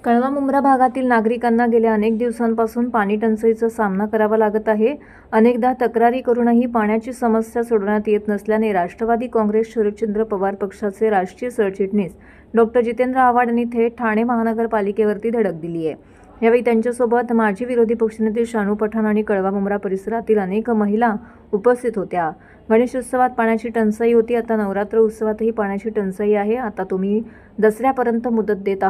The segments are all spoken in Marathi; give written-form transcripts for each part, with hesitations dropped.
कळवा मुंब्रा भागातील नागरिकांना गेल्या अनेक दिवसांपासून पाणी टंचाईचा सामना करावा लागत आहे। अनेकदा तक्रारी करूनही पाण्याची समस्या सोडवण्यात येत नसल्याने राष्ट्रवादी काँग्रेस शरदचंद्र पवार पक्षाचे राष्ट्रीय सरचिटणीस डॉक्टर जितेंद्र आव्हाड यांनी थेट ठाणे महानगरपालिकेवरती धडक दिली आहे। यावेळी त्यांच्यासोबत माजी विरोधी पक्षनेते शानू पठाण आणि कळवा मुंब्रा परिसरातील अनेक महिला उपस्थित होत्या। गणेशोत्सवात पाण्याची टंचाई होती, आता नवरात्र उत्सवातही पाण्याची टंचाई आहे। आता आम्ही दसऱ्यापर्यंत मुदत देत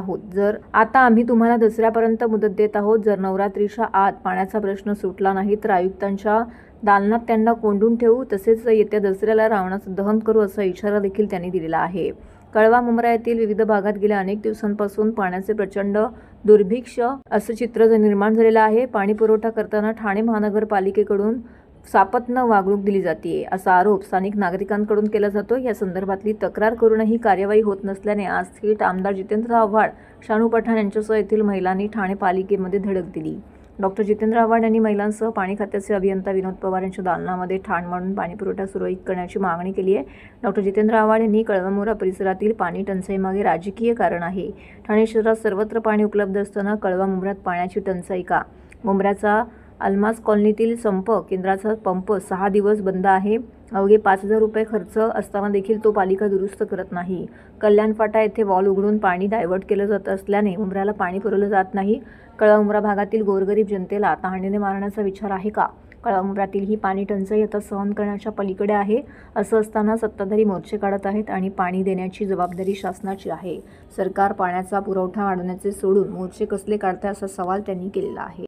आहोत। जर नवरात्रीच्या आत पाण्याचा प्रश्न सुटला नाही तर आयुक्तांच्या दालनात त्यांना कोंडून ठेवू, तसेच येत्या दसऱ्याला रावणाचं दहन करू असा इशारा देखील त्यांनी दिलेला आहे। कळवा मुंब्रा येथील विविध भागात गेल्या अनेक दिवसांपासून पाण्याचे प्रचंड दुर्भिक्ष्य असं चित्र निर्माण झालेलं आहे। पाणी पुरवठा करताना ठाणे महानगरपालिकेकडून सापत्न वागणूक दिली जाते असा आरोप स्थानिक नागरिकांकडून केला जातो। या संदर्भातली तक्रार करूनही कार्यवाही होत नसल्याने आज थेट आमदार जितेंद्र आव्हाड, शानू पठाण यांच्यासह येथील महिलांनी ठाणे पालिकेमध्ये धडक दिली। डॉक्टर जितेंद्र आव्हाड यांनी महिलांसह पाणी खात्याचे अभियंता विनोद पवार यांच्या दालनामध्ये ठाण मांडून पाणीपुरवठा सुरळीत करण्याची मागणी केली आहे। डॉक्टर जितेंद्र आव्हाड यांनी कळवा मुंब्रा परिसरातील पाणी टंचाईमागे राजकीय कारण आहे। ठाणे शहरात सर्वत्र पाणी उपलब्ध असताना कळवा मुंब्र्यात पाण्याची टंचाई का? मुंब्र्याचा अल्मास कॉलनीतील संप केंद्राचा पंप 6 दिवस बंद आहे। अवघे 5,000 रुपये खर्च असताना देखील तो पालिका दुरुस्त करत नाही। कल्याण फाटा येथे वॉल उघडून पाणी डायव्हर्ट केलं जात असल्याने मुंब्र्याला पाणी पुरवलं जात नाही। कळवा मुंब्रा भागातील गोरगरीब जनतेला तहानेने मारण्याचा विचार आहे का? कळवा मुंब्र्यातील ही पाणी टंचाई आता सहन करण्याच्या पलीकडे आहे। असं असताना सत्ताधारी मोर्चे काढत आहेत आणि पाणी देण्याची जबाबदारी शासनाची आहे। सरकार पाण्याचा पुरवठा वाढवण्याचे सोडून मोर्चे कसले काढते असा सवाल त्यांनी केलेला आहे।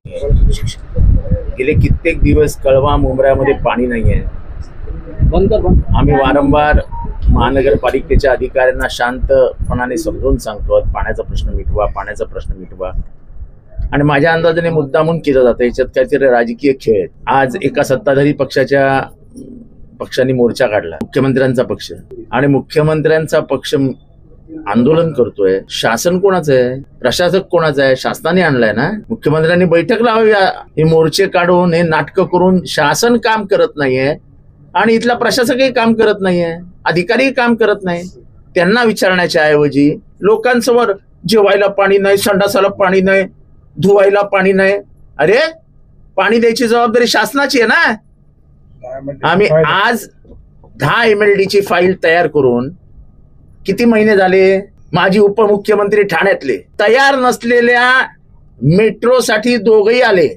गेले कित्येक दिवस कळवा मुंब्र्यामध्ये पाणी नाही आहे। आम्ही वारंवार महानगरपालिकेच्या अधिकाऱ्यांना शांतपणाने समजून सांगतो, पाण्याचा प्रश्न मिटवा आणि माझ्या अंदाजाने मुद्दामून केलं जातं। याच्यात काहीतरी राजकीय खेळ आहेत। आज एका सत्ताधारी पक्षाने मोर्चा काढला, मुख्यमंत्र्यांचा पक्ष, आणि मुख्यमंत्र्यांचा पक्ष आंदोलन करतोय। शासन कोणाचं आहे? प्रशासक कोणाचं आहे? शासनाने आणलाय ना। मुख्यमंत्र्यांनी बैठक लावावी। हे मोर्चे काढून, हे नाटकं करून शासन काम करत नाहीये आणि इथला प्रशासकही काम करत नाहीये, अधिकारीही काम करत नाही। त्यांना विचारण्याच्या ऐवजी लोकांसमोर जेवायला पाणी नाही, संडासाला पाणी नाही, धुवायला पाणी नाही। अरे, पाणी द्यायची जबाबदारी शासनाची आहे ना। आम्ही आज 10 MLD ची फाईल तयार करून किती महिने झाले? माजी उपमुख्यमंत्री ठाण्यातले तयार नसलेल्या मेट्रोसाठी दोघही आले।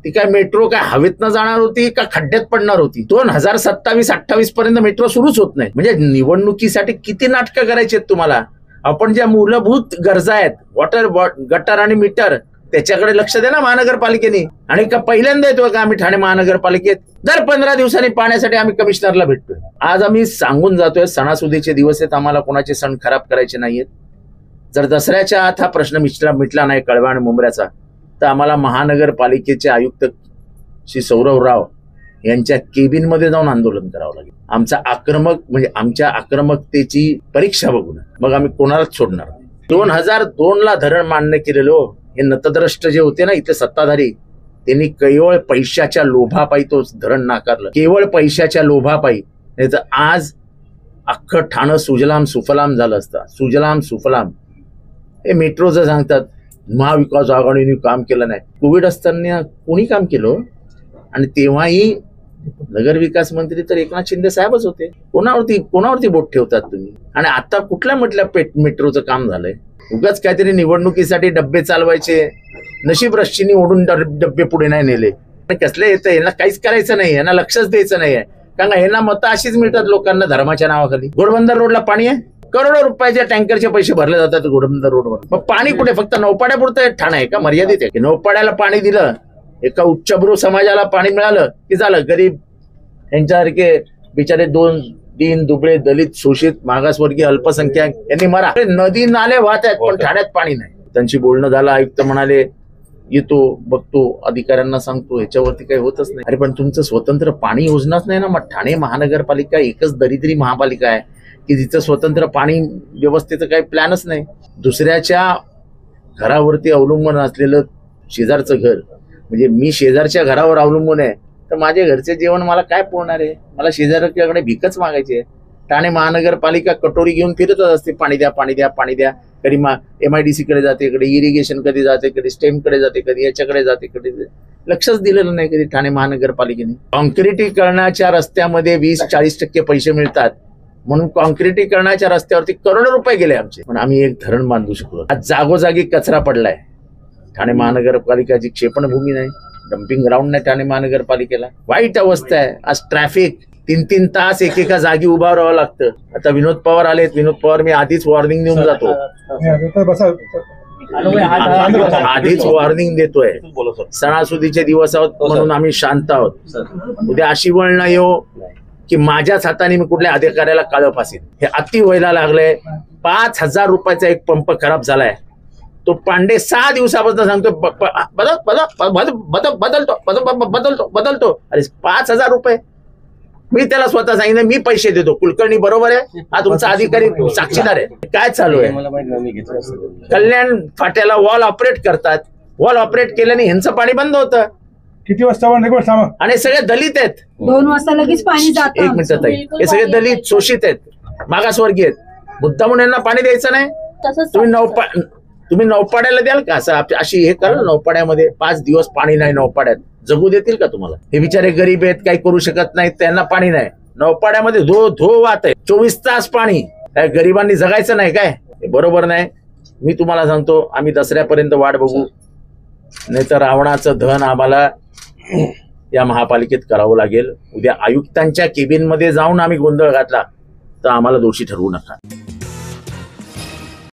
ती काय मेट्रो काय हवेतनं जाणार होती का खड्ड्यात पडणार होती? 2027-28 पर्यंत मेट्रो सुरूच होत नाही। म्हणजे निवडणुकीसाठी किती नाटकं करायची आहेत तुम्हाला? आपण ज्या मूलभूत गरजा आहेत, वॉटर, गटर आणि मीटर, त्याच्याकडे लक्ष द्या ना महानगरपालिकेने। आणि का पहिल्यांदा येतोय का आम्ही ठाणे महानगरपालिकेत? दर 15 दिवसांनी पाण्यासाठी आम्ही कमिशनरला भेटतोय। आज आम्ही सांगून जातोय, सणासुदीचे दिवस आहेत, आम्हाला कोणाचे सण खराब करायचे नाहीयेत। जर दसऱ्याच्या आत हा प्रश्न मिटला नाही कळवा आणि मुंब्र्याचा, तर आम्हाला महानगरपालिकेचे आयुक्त श्री सौरव राव यांच्या केबिनमध्ये जाऊन आंदोलन करावं लागेल। आमच्या आक्रमकतेची परीक्षा बघून मग आम्ही कोणालाच सोडणार नाही। 2002ला धरण मान्य केलेलो हे नतद्रष्ट जे होते ना इथले सत्ताधारी, त्यांनी केवळ पैशाच्या लोभापायी तो धरण नाकारलं, केवळ पैशाच्या लोभापायी। नाही तर आज अख्खं ठाणं सुजलाम सुफलाम झालं असतं। सुजलाम सुफलाम हे मेट्रोचं सांगतात, महाविकास आघाडीने काम केलं नाही। कोविड असताना कोणी काम केलं? आणि तेव्हाही नगरविकास मंत्री तर एकनाथ शिंदे साहेबच होते। कोणावरती बोट ठेवतात तुम्ही? आणि आता कुठल्या मेट्रोचं काम झालंय? उगाच काहीतरी निवडणुकीसाठी डब्बे चालवायचे, नशीब रश्मीनी ओढून डब्बे पुढे नाही नेले। कसले येतं? यांना काहीच करायचं नाही, यांना लक्षच द्यायचं नाहीये, कारण यांना मतं अशीच मिळतात लोकांना धर्माच्या नावाखाली। घोडबंदर रोडला पाणी आहे, करोडो रुपयाच्या टँकरचे पैसे भरले जातात घोडबंदर रोडवर। मग पाणी कुठे? फक्त नौपाड्यापुरतं ठाणं आहे का? मर्यादित आहे की नौपाड्याला पाणी दिलं, एका उच्चभ्रू समाजाला पाणी मिळालं की झालं? गरीब यांच्यासारखे बिचारे दीन दुबळे, दलित, शोषित, मागासवर्गीय, अल्पसंख्याक यांनी मरा। नदी नाले वाहत आहेत पण ठाण्यात पाणी नाही। त्यांची बोलणं झालं, आयुक्त म्हणाले येतो बघतो, अधिकाऱ्यांना सांगतो, याच्यावरती काही होतच नाही। अरे पण तुमचं स्वतंत्र पाणी योजनाच नाही ना। मग ठाणे महानगरपालिका एकच दरिद्री महापालिका आहे की जिचं स्वतंत्र पाणी व्यवस्थेचं काही प्लॅनच नाही। दुसऱ्याच्या घरावरती अवलंबून असलेलं शेजारचं घर, म्हणजे मी शेजारच्या घरावर अवलंबून आहे तर माझ्या घरचे जेवण मला काय पुरणार आहे? मला शेजाऱ्याकडे भीकच मागायची आहे। ठाणे महानगरपालिका कटोरी घेऊन फिरतच असते, पाणी द्या पाणी द्या पाणी द्या. कधी MIDC कडे जाते, कधी इरिगेशन कडे जाते, कधी स्टेम कडे जाते, कधी याच्याकडे जाते, कधी लक्षच दिलेलं नाही कधी ठाणे महानगरपालिकेने. कॉन्क्रिटीकरणाच्या रस्त्यामध्ये 20-40% पैसे मिळतात म्हणून कॉन्क्रिटीकरणाच्या रस्त्यावरती करोडो रुपये गेले आमचे, पण आम्ही एक धरण बांधू शकलो. आज जागोजागी कचरा पडलाय. ठाणे महानगरपालिकाची क्षेपणभूमी नाही, डम्पिंग ग्राउंड नाही ठाणे महानगरपालिकेला. वाईट अवस्था आहे. आज ट्रॅफिक 3-3 तास एकेका जागी उभा राहावं लागतं. आता विनोद पवार आलेत. विनोद पवार मी आधीच वॉर्निंग देऊन जातो, आधीच वॉर्निंग देतोय. सणासुदीचे दिवस आहोत म्हणून आम्ही शांत आहोत. उद्या अशी वेळ नाही येऊ की माझ्याच हाताने मी कुठल्या अधिकाऱ्याला काळं फासेन. हे अति व्हायला लागलंय. 5,000 रुपयाचा एक पंप खराब झालाय. तो पांडे 6 दिवसापासून सांगतो बदलतो. अरे 5,000 रुपये मी त्याला स्वतः सांगितलं मी पैसे देतो. कुलकर्णी बरोबर आहे, हा तुमचा अधिकारी साक्षीदार आहे. काय चालू आहे? कल्याण फाट्याला वॉल ऑपरेट करतात. वॉल ऑपरेट केल्याने ह्यांचं पाणी बंद होतं. किती वाजता आणि सगळे दलित आहेत. 2 वाजता लगेच पाणी जातं. एक मिनिट ताई, हे सगळे दलित शोषित आहेत, मागासवर्गीय आहेत. मुद्दामून यांना पाणी द्यायचं नाही. तुम्ही नौपाड्याला द्याल का? असं अशी हे करा नौपाड्यामध्ये 5 दिवस पाणी नाही, नौपाड्यात जगू देतील का तुम्हाला? हे बिचारे गरीब आहेत, काही करू शकत नाहीत, त्यांना पाणी नाही. नौपाड्यामध्ये धो वाहत आहे, 24 तास पाणी. काय गरिबांनी जगायचं नाही काय? हे बरोबर नाही. मी तुम्हाला सांगतो, आम्ही दसऱ्यापर्यंत वाट बघू, नाही तर रावणाचं धन आम्हाला या महापालिकेत करावं लागेल. उद्या आयुक्तांच्या केबिन मध्ये जाऊन आम्ही गोंधळ घातला तर आम्हाला दोषी ठरवू नका.